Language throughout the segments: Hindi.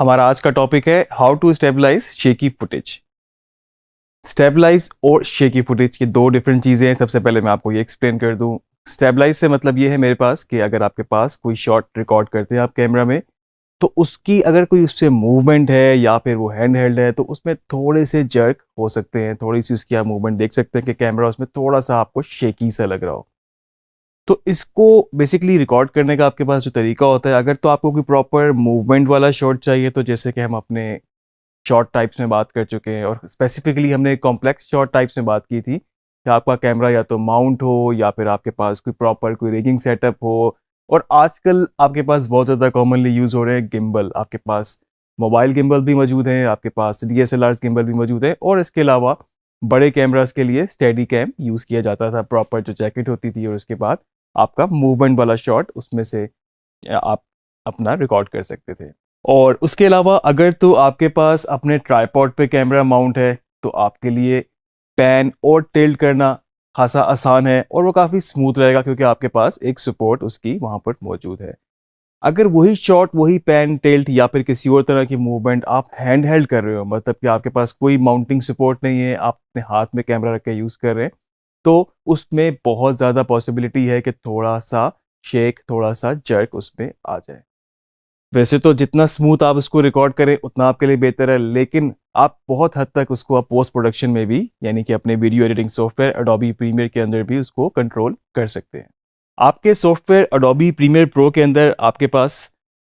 हमारा आज का टॉपिक है how to stabilize shaky footage. Stabilize और शेकी फुटेज की दो डिफरेंट चीज़ें हैं। सबसे पहले मैं आपको ये एक्सप्लेन कर दूं। स्टेबलाइज से मतलब ये है मेरे पास कि अगर आपके पास कोई शॉट रिकॉर्ड करते हैं आप कैमरा में, तो उसकी अगर कोई उससे मूवमेंट है या फिर वो हैंड हेल्ड है तो उसमें थोड़े से जर्क हो सकते हैं, थोड़ी सी उसकी आप मूवमेंट देख सकते हैं कि कैमरा उसमें थोड़ा सा आपको शेकी सा लग रहा हो। तो इसको बेसिकली रिकॉर्ड करने का आपके पास जो तरीका होता है, अगर तो आपको कोई प्रॉपर मूवमेंट वाला शॉट चाहिए, तो जैसे कि हम अपने शॉर्ट टाइप्स में बात कर चुके हैं और स्पेसिफिकली हमने कॉम्प्लेक्स शॉर्ट टाइप्स में बात की थी कि आपका कैमरा या तो माउंट हो या फिर आपके पास कोई प्रॉपर कोई रिगिंग सेटअप हो। और आजकल आपके पास बहुत ज़्यादा कॉमनली यूज़ हो रहे हैं गिम्बल। आपके पास मोबाइल गिम्बल भी मौजूद हैं, आपके पास DSLR गिम्बल भी मौजूद हैं, और इसके अलावा बड़े कैमरास के लिए स्टेडी कैम यूज़ किया जाता था, प्रॉपर जो जैकेट होती थी, और उसके बाद आपका मूवमेंट वाला शॉट उसमें से आप अपना रिकॉर्ड कर सकते थे। और उसके अलावा अगर तो आपके पास अपने ट्राइपॉड पे कैमरा माउंट है तो आपके लिए पैन और टिल्ट करना खासा आसान है और वो काफ़ी स्मूथ रहेगा, क्योंकि आपके पास एक सपोर्ट उसकी वहाँ पर मौजूद है। अगर वही शॉट, वही पैन टिल्ट या फिर किसी और तरह की मूवमेंट आप हैंड हेल्ड कर रहे हो, मतलब कि आपके पास कोई माउंटिंग सपोर्ट नहीं है, आप अपने हाथ में कैमरा रख के यूज़ कर रहे हैं, तो उसमें बहुत ज़्यादा पॉसिबिलिटी है कि थोड़ा सा शेक, थोड़ा सा जर्क उसमें आ जाए। वैसे तो जितना स्मूथ आप उसको रिकॉर्ड करें उतना आपके लिए बेहतर है, लेकिन आप बहुत हद तक उसको आप पोस्ट प्रोडक्शन में भी, यानी कि अपने video editing software Adobe Premiere के अंदर भी उसको कंट्रोल कर सकते हैं। आपके सॉफ्टवेयर एडोबी प्रीमियर प्रो के अंदर आपके पास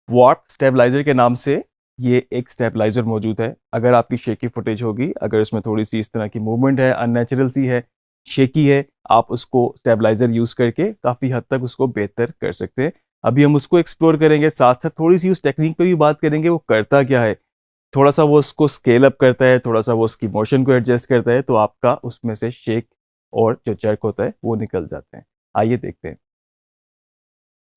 वार्प स्टेबलाइजर के नाम से ये एक स्टेबलाइजर मौजूद है। अगर आपकी शेकी फुटेज होगी, अगर उसमें थोड़ी सी इस तरह की मूवमेंट है, अननेचुरल सी है, शेकी है, आप उसको स्टेबलाइजर यूज़ करके काफ़ी हद तक उसको बेहतर कर सकते हैं। अभी हम उसको एक्सप्लोर करेंगे, साथ साथ थोड़ी सी उस टेक्निक पे भी बात करेंगे वो करता क्या है। थोड़ा सा वो उसको स्केल अप करता है, थोड़ा सा वो उसकी मोशन को एडजस्ट करता है, तो आपका उसमें से शेक और जो जर्क होता है वो निकल जाते हैं। आइए देखते हैं।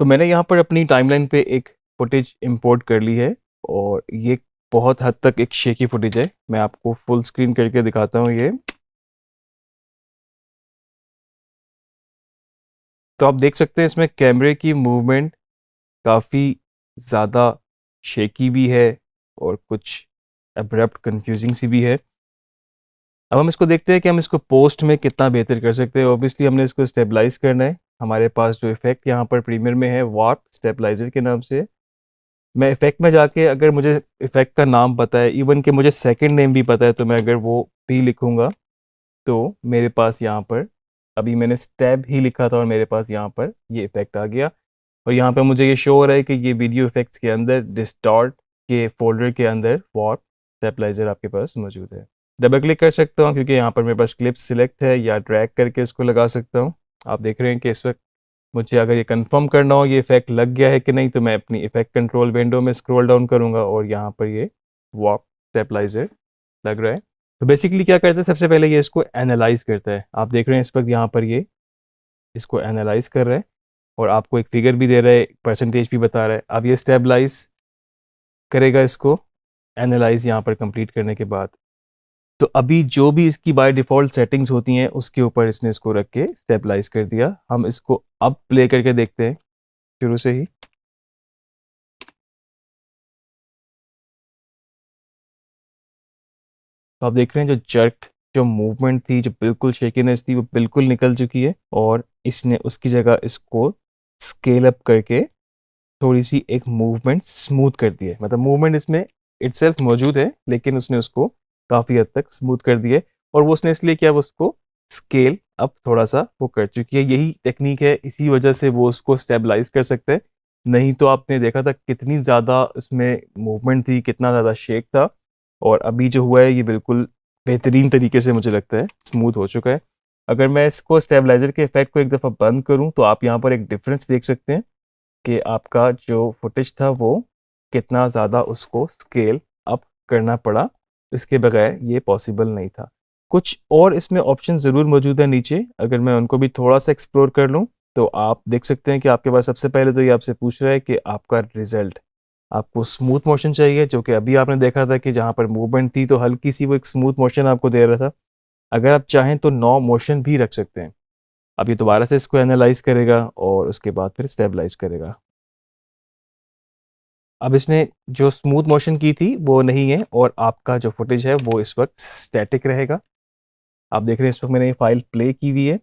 तो मैंने यहाँ पर अपनी टाइमलाइन पे एक फुटेज इंपोर्ट कर ली है और ये बहुत हद तक एक शेकी फुटेज है। मैं आपको फुल स्क्रीन करके दिखाता हूँ ये। तो आप देख सकते हैं इसमें कैमरे की मूवमेंट काफ़ी ज़्यादा शेकी भी है और कुछ अब्रप्ट कंफ्यूजिंग सी भी है। अब हम इसको देखते हैं कि हम इसको पोस्ट में कितना बेहतर कर सकते हैं। ऑब्वियसली हमने इसको स्टेबलाइज करना है। हमारे पास जो इफेक्ट यहाँ पर प्रीमियर में है वार्प स्टेबलाइजर के नाम से, मैं इफेक्ट में जाके अगर मुझे इफेक्ट का नाम पता है, इवन कि मुझे सेकंड नेम भी पता है, तो मैं अगर वो भी लिखूँगा तो मेरे पास यहाँ पर, अभी मैंने स्टेब ही लिखा था और मेरे पास यहाँ पर ये इफेक्ट आ गया। और यहाँ पे मुझे ये शो हो रहा है कि ये वीडियो इफेक्ट्स के अंदर डिस्टॉर्ट के फोल्डर के अंदर वार्प स्टेबलाइजर आपके पास मौजूद है। डबल क्लिक कर सकता हूँ क्योंकि यहाँ पर मेरे पास क्लिप सिलेक्ट है, या ड्रैग करके इसको लगा सकता हूँ। आप देख रहे हैं कि इस वक्त मुझे अगर ये कंफर्म करना हो ये इफेक्ट लग गया है कि नहीं, तो मैं अपनी इफेक्ट कंट्रोल विंडो में स्क्रॉल डाउन करूँगा और यहाँ पर ये वार्प स्टेबलाइजर लग रहा है। तो बेसिकली क्या करता है, सबसे पहले ये इसको एनालाइज करता है। आप देख रहे हैं इस वक्त यहाँ पर ये इसको एनालाइज कर रहा है और आपको एक फिगर भी दे रहा है, परसेंटेज भी बता रहा है। अब ये स्टेबलाइज करेगा इसको एनालाइज यहाँ पर कंप्लीट करने के बाद। तो अभी जो भी इसकी बाय डिफ़ॉल्ट सेटिंग्स होती हैं उसके ऊपर इसने इसको रख के स्टेबलाइज कर दिया। हम इसको अब प्ले करके देखते हैं शुरू से ही। तो आप देख रहे हैं जो जर्क, जो मूवमेंट थी, जो बिल्कुल शेकीनेस थी, वो बिल्कुल निकल चुकी है और इसने उसकी जगह इसको स्केल अप करके थोड़ी सी एक मूवमेंट स्मूथ कर दी है। मतलब मूवमेंट इसमें इटसेल्फ मौजूद है, लेकिन उसने उसको काफ़ी हद तक स्मूथ कर दिया है। और वो उसने इसलिए किया, वो उसको स्केल अप थोड़ा सा वो कर चुकी है। यही टेक्निक है, इसी वजह से वो उसको स्टेबलाइज कर सकते हैं। नहीं तो आपने देखा था कितनी ज़्यादा उसमें मूवमेंट थी, कितना ज़्यादा शेक था। और अभी जो हुआ है ये बिल्कुल बेहतरीन तरीके से मुझे लगता है स्मूथ हो चुका है। अगर मैं इसको स्टेबलाइजर के इफेक्ट को एक दफ़ा बंद करूं तो आप यहाँ पर एक डिफरेंस देख सकते हैं कि आपका जो फुटेज था वो कितना ज़्यादा उसको स्केल अप करना पड़ा। इसके बगैर ये पॉसिबल नहीं था। कुछ और इसमें ऑप्शन ज़रूर मौजूद है नीचे, अगर मैं उनको भी थोड़ा सा एक्सप्लोर कर लूँ तो आप देख सकते हैं कि आपके पास सबसे पहले तो ये आपसे पूछ रहा है कि आपका रिजल्ट, आपको स्मूथ मोशन चाहिए, जो कि अभी आपने देखा था कि जहाँ पर मूवमेंट थी तो हल्की सी वो एक स्मूथ मोशन आपको दे रहा था। अगर आप चाहें तो नो मोशन भी रख सकते हैं। अब ये दोबारा से इसको एनालाइज करेगा और उसके बाद फिर स्टेबलाइज करेगा। अब इसने जो स्मूथ मोशन की थी वो नहीं है, और आपका जो फुटेज है वो इस वक्त स्टैटिक रहेगा। आप देख रहे हैं इस वक्त मैंने ये फाइल प्ले की हुई है,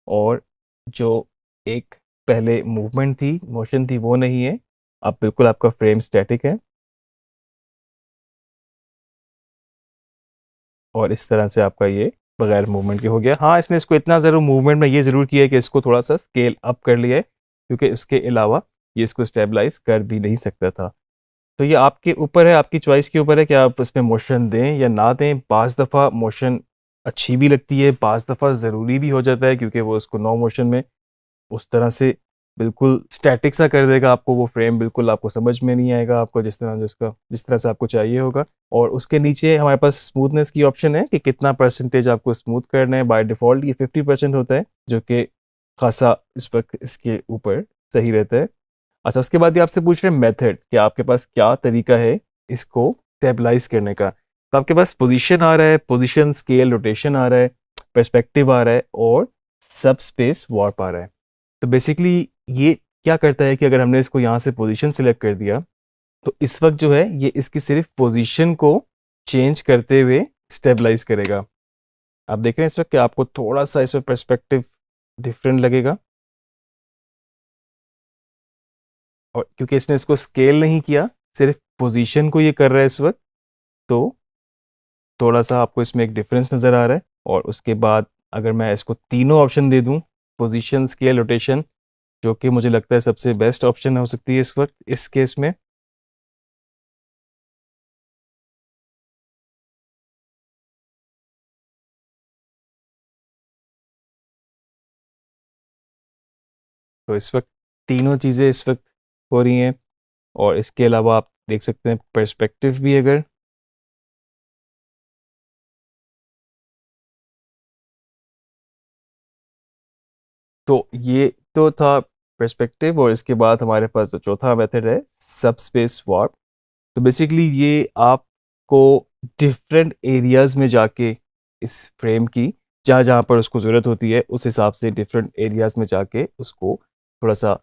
और जो एक पहले मूवमेंट थी, मोशन थी, वो नहीं है। अब बिल्कुल आपका फ्रेम स्टैटिक है, और इस तरह से आपका ये बगैर मूवमेंट के हो गया। हाँ, इसने इसको इतना ज़रूर मूवमेंट में ये ज़रूर किया है कि इसको थोड़ा सा स्केल अप कर लिया है, क्योंकि इसके अलावा ये इसको स्टेबलाइज कर भी नहीं सकता था। तो ये आपके ऊपर है, आपकी चॉइस के ऊपर है कि आप इसमें मोशन दें या ना दें। बाज़ दफ़ा मोशन अच्छी भी लगती है, बाज़ दफ़ा ज़रूरी भी हो जाता है, क्योंकि वो इसको नो मोशन में उस तरह से बिल्कुल स्टैटिक सा कर देगा आपको, वो फ्रेम बिल्कुल आपको समझ में नहीं आएगा, आपको जिस तरह से आपको चाहिए होगा। और उसके नीचे हमारे पास स्मूथनेस की ऑप्शन है कि कितना परसेंटेज आपको स्मूथ करना है। बाय डिफ़ॉल्ट ये 50% होता है, जो कि खासा इस वक्त इसके ऊपर सही रहता है। अच्छा, उसके बाद ये आपसे पूछ रहे हैं मेथड, कि आपके पास क्या तरीका है इसको स्टेबलाइज करने का। तो आपके पास पोजीशन आ रहा है, पोजीशन, स्केल, रोटेशन आ रहा है, पर्सपेक्टिव आ रहा है, और सब स्पेस वार्प आ रहा है। तो बेसिकली ये क्या करता है कि अगर हमने इसको यहाँ से पोजीशन सिलेक्ट कर दिया, तो इस वक्त जो है ये इसकी सिर्फ पोजीशन को चेंज करते हुए स्टेबलाइज करेगा। आप देख रहे हैं इस वक्त कि आपको थोड़ा सा इसमें पर्सपेक्टिव डिफरेंट लगेगा, और क्योंकि इसने इसको स्केल नहीं किया, सिर्फ पोजीशन को ये कर रहा है इस वक्त, तो थोड़ा सा आपको इसमें एक डिफरेंस नज़र आ रहा है। और उसके बाद अगर मैं इसको तीनों ऑप्शन दे दूं, पोजीशन, स्केल, रोटेशन, जो कि मुझे लगता है सबसे बेस्ट ऑप्शन हो सकती है इस वक्त इस केस में। तो इस वक्त तीनों चीज़ें इस वक्त हो रही हैं, और इसके अलावा आप देख सकते हैं पर्सपेक्टिव भी, अगर तो ये तो था पर्सपेक्टिव। और इसके बाद हमारे पास जो चौथा मेथड है सब स्पेस वार्प। तो बेसिकली ये आपको डिफरेंट एरियाज में जाके इस फ्रेम की जहाँ जहाँ पर उसको ज़रूरत होती है उस हिसाब से डिफरेंट एरियाज में जाके उसको थोड़ा सा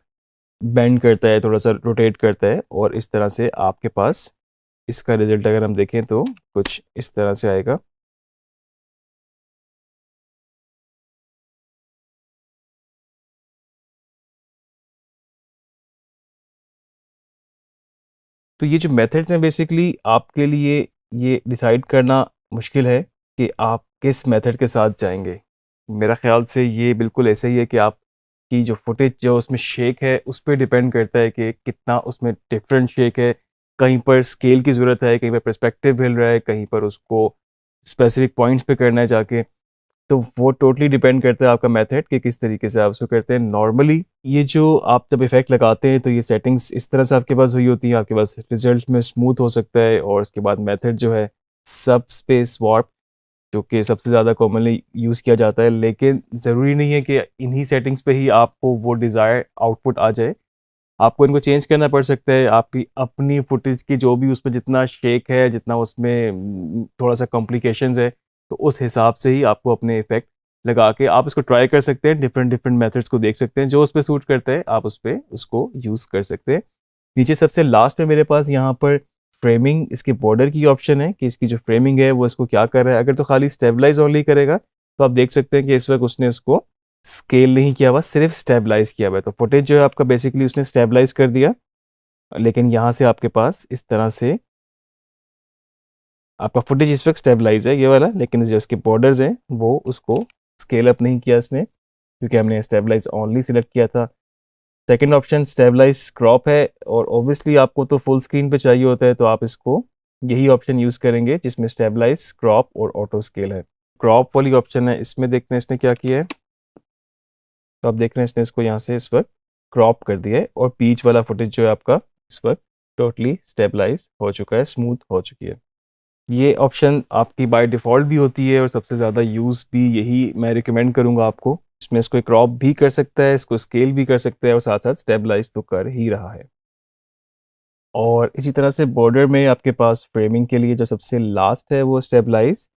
बेंड करता है, थोड़ा सा रोटेट करता है, और इस तरह से आपके पास इसका रिजल्ट अगर हम देखें तो कुछ इस तरह से आएगा। तो ये जो मेथड्स हैं बेसिकली आपके लिए ये डिसाइड करना मुश्किल है कि आप किस मेथड के साथ जाएंगे। मेरा ख्याल से ये बिल्कुल ऐसे ही है कि आपकी जो फुटेज जो उसमें शेक है उस पर डिपेंड करता है कि कितना उसमें डिफरेंट शेक है। कहीं पर स्केल की ज़रूरत है, कहीं पर पर्सपेक्टिव मिल रहा है, कहीं पर उसको स्पेसिफिक पॉइंट्स पे करना है जाके। तो वो टोटली डिपेंड करता है आपका मेथड कि किस तरीके से आप उसको करते हैं। नॉर्मली ये जो आप जब इफेक्ट लगाते हैं तो ये सेटिंग्स इस तरह से आपके पास हुई होती हैं, आपके पास रिजल्ट में स्मूथ हो सकता है। और उसके बाद मेथड जो है सब स्पेस वार्प, जो कि सबसे ज़्यादा कॉमनली यूज़ किया जाता है, लेकिन ज़रूरी नहीं है कि इन्हीं सेटिंग्स पे ही आपको वो डिज़ायर आउटपुट आ जाए। आपको इनको चेंज करना पड़ सकता है। आपकी अपनी फुटेज की जो भी उसमें जितना शेक है, जितना उसमें थोड़ा सा कॉम्प्लिकेशंस है, तो उस हिसाब से ही आपको अपने इफेक्ट लगा के आप इसको ट्राई कर सकते हैं। डिफरेंट डिफरेंट मेथड्स को देख सकते हैं, जो उस पर सूट करता है आप उस पर उसको यूज़ कर सकते हैं। नीचे सबसे लास्ट में मेरे पास यहाँ पर फ्रेमिंग, इसके बॉर्डर की ऑप्शन है कि इसकी जो फ्रेमिंग है वो इसको क्या कर रहा है। अगर तो खाली स्टेबलाइज ओनली करेगा तो आप देख सकते हैं कि इस वक्त उसने इसको स्केल नहीं किया हुआ, सिर्फ स्टेबलाइज किया हुआ है। तो फुटेज जो है आपका बेसिकली उसने स्टेबलाइज कर दिया, लेकिन यहाँ से आपके पास इस तरह से आपका फुटेज इस वक्त स्टेबलाइज है ये वाला, लेकिन जो इसके बॉर्डर्स हैं वो उसको स्केल अप नहीं किया इसने, क्योंकि हमने स्टेबलाइज ओनली सिलेक्ट किया था। सेकंड ऑप्शन स्टेबलाइज क्रॉप है, और ऑब्वियसली आपको तो फुल स्क्रीन पे चाहिए होता है, तो आप इसको यही ऑप्शन यूज़ करेंगे जिसमें स्टेबलाइज, क्रॉप और ऑटो स्केल है। क्रॉप वाली ऑप्शन है, इसमें देखते हैं इसने क्या किया है। तो आप देख रहे हैं इसने इसको यहाँ से इस वक्त क्रॉप कर दिया है, और बीच वाला फुटेज जो है आपका इस वक्त टोटली स्टेबलाइज हो चुका है, स्मूथ हो चुकी है। ये ऑप्शन आपकी बाय डिफ़ॉल्ट भी होती है, और सबसे ज़्यादा यूज़ भी यही मैं रिकमेंड करूँगा आपको। इसमें इसको क्रॉप भी कर सकता है, इसको स्केल भी कर सकता है, और साथ साथ स्टेबलाइज तो कर ही रहा है। और इसी तरह से बॉर्डर में आपके पास फ्रेमिंग के लिए जो सबसे लास्ट है वो स्टेबलाइज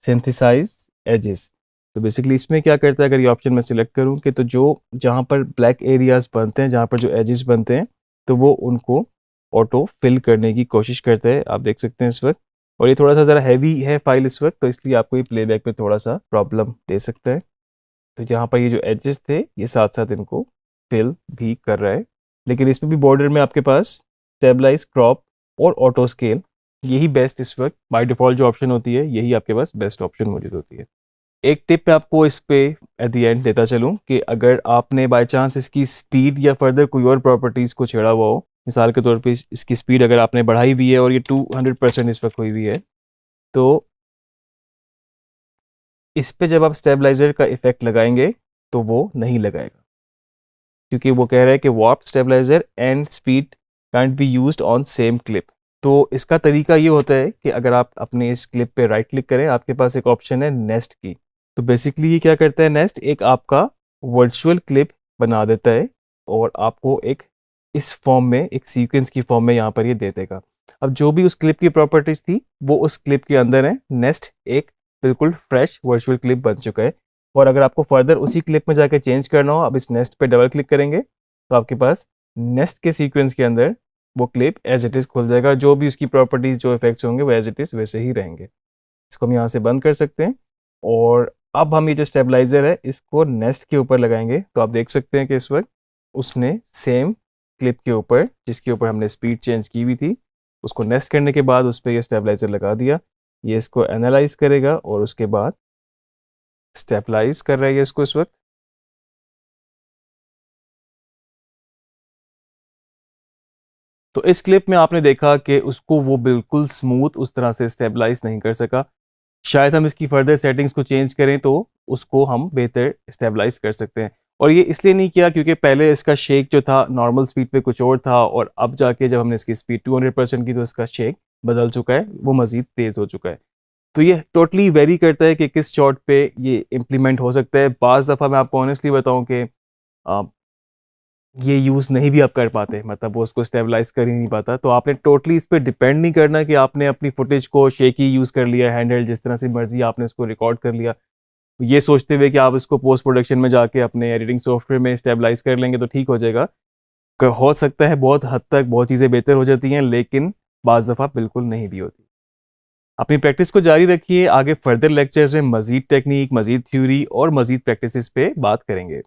सिंथेसाइज एजेस। तो बेसिकली इसमें क्या करता है, अगर ये ऑप्शन मैं सिलेक्ट करूं कि तो जो जहाँ पर ब्लैक एरियाज बनते हैं, जहाँ पर जो एजेस बनते हैं, तो वो उनको ऑटो फिल करने की कोशिश करता है, आप देख सकते हैं इस वक्त। और ये थोड़ा सा ज़रा हैवी है फाइल इस वक्त, तो इसलिए आपको ये प्लेबैक में थोड़ा सा प्रॉब्लम दे सकता है। तो जहाँ पर ये जो एजेस थे ये साथ साथ इनको फिल भी कर रहा है। लेकिन इसमें भी बॉर्डर में आपके पास स्टेबलाइज, क्रॉप और ऑटो स्केल, यही बेस्ट इस वक्त बाय डिफ़ॉल्ट जो ऑप्शन होती है, यही आपके पास बेस्ट ऑप्शन मौजूद होती है। एक टिप मैं आपको इस पे एट द एंड देता चलूँ कि अगर आपने बाय चांस इसकी स्पीड या फर्दर कोई और प्रॉपर्टीज़ को छेड़ा हुआ हो, मिसाल के तौर पे इसकी स्पीड अगर आपने बढ़ाई हुई है और ये 200% इस वक्त हुई हुई है, तो इस पे जब आप स्टेबलाइज़र का इफ़ेक्ट लगाएंगे तो वो नहीं लगाएगा, क्योंकि वो कह रहा है कि warp stabilizer and speed can't be used on same clip. तो इसका तरीका ये होता है कि अगर आप अपने इस क्लिप पे राइट क्लिक करें, आपके पास एक ऑप्शन है नेस्ट की। तो बेसिकली ये क्या करता है, नेस्ट एक आपका वर्चुअल क्लिप बना देता है और आपको एक इस फॉर्म में, एक सीक्वेंस की फॉर्म में यहाँ पर ये दे देगा। अब जो भी उस क्लिप की प्रॉपर्टीज थी वो उस क्लिप के अंदर है, नेस्ट एक बिल्कुल फ्रेश वर्चुअल क्लिप बन चुका है। और अगर आपको फर्दर उसी क्लिप में जाकर चेंज करना हो, आप इस नेस्ट पे डबल क्लिक करेंगे तो आपके पास नेस्ट के सीक्वेंस के अंदर वो क्लिप एज इट इज़ खुल जाएगा। जो भी उसकी प्रॉपर्टीज़, जो इफेक्ट्स होंगे वो एज इट इज़ वैसे ही रहेंगे। इसको हम यहाँ से बंद कर सकते हैं। और अब हम ये जो स्टेबलाइज़र है इसको नेस्ट के ऊपर लगाएंगे, तो आप देख सकते हैं कि इस वक्त उसने सेम क्लिप के ऊपर, जिसके ऊपर हमने स्पीड चेंज की हुई थी, उसको नेस्ट करने के बाद उस पर ये स्टेबलाइज़र लगा दिया। ये इसको एनालाइज करेगा और उसके बाद स्टेबलाइज कर रहा है ये इसको इस वक्त। तो इस क्लिप में आपने देखा कि उसको वो बिल्कुल स्मूथ उस तरह से स्टेबलाइज नहीं कर सका। शायद हम इसकी फर्दर सेटिंग्स को चेंज करें तो उसको हम बेहतर स्टेबलाइज कर सकते हैं। और ये इसलिए नहीं किया क्योंकि पहले इसका शेक जो था नॉर्मल स्पीड पे कुछ और था, और अब जाके जब हमने इसकी स्पीड 200% की तो इसका शेक बदल चुका है, वो मज़ीद तेज़ हो चुका है। तो ये टोटली वेरी करता है कि किस शॉट पे ये इम्प्लीमेंट हो सकता है। बाज़ दफ़ा मैं आपको ऑनेस्टली बताऊं कि ये यूज़ नहीं भी आप कर पाते, मतलब वो उसको स्टेबलाइज कर ही नहीं पाता। तो आपने टोटली इस पर डिपेंड नहीं करना कि आपने अपनी फुटेज को शेकी यूज़ कर लिया, हैंडहेल्ड जिस तरह से मर्जी आपने उसको रिकॉर्ड कर लिया, ये सोचते हुए कि आप इसको पोस्ट प्रोडक्शन में जाके अपने एडिटिंग सॉफ्टवेयर में स्टेबलाइज कर लेंगे तो ठीक हो जाएगा। हो सकता है बहुत हद तक बहुत चीज़ें बेहतर हो जाती हैं, लेकिन बाज़ दफ़ा बिल्कुल नहीं भी होती। अपनी प्रैक्टिस को जारी रखिए, आगे फर्दर लेक्चर्स में मज़ीद टेक्निक, मज़ीद थ्योरी और मज़ीद प्रैक्टिस पे बात करेंगे।